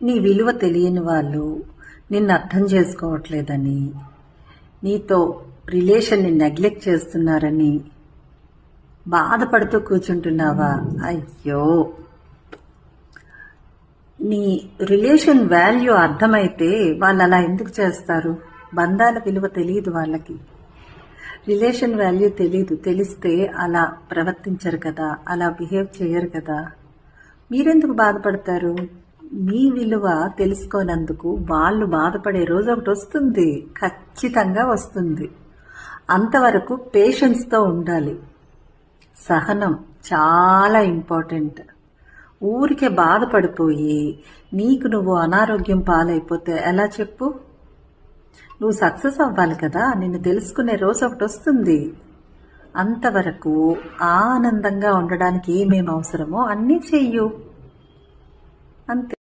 నీ విలువ తెలియని వాళ్ళు నిన్ను అర్థం చేసుకోవట్లేదని, నీతో రిలేషన్ని నెగ్లెక్ట్ చేస్తున్నారని బాధపడుతూ కూర్చుంటున్నావా? అయ్యో, నీ రిలేషన్ వాల్యూ అర్థమైతే వాళ్ళు అలా ఎందుకు చేస్తారు? బంధాల విలువ తెలియదు వాళ్ళకి, రిలేషన్ వాల్యూ తెలీదు. తెలిస్తే అలా ప్రవర్తించరు కదా, అలా బిహేవ్ చేయరు కదా. మీరెందుకు బాధపడతారు? మీ విలువ తెలుసుకోనందుకు వాళ్ళు బాధపడే రోజు ఒకటి వస్తుంది, ఖచ్చితంగా వస్తుంది. అంతవరకు పేషెన్స్తో ఉండాలి. సహనం చాలా ఇంపార్టెంట్. ఊరికే బాధపడిపోయి నీకు నువ్వు అనారోగ్యం పాలైపోతే ఎలా చెప్పు? నువ్వు సక్సెస్ అవ్వాలి కదా, నిన్ను తెలుసుకునే రోజు ఒకటి వస్తుంది. అంతవరకు ఆనందంగా ఉండడానికి ఏమేమి అవసరమో అన్నీ చెయ్యు, అంతే.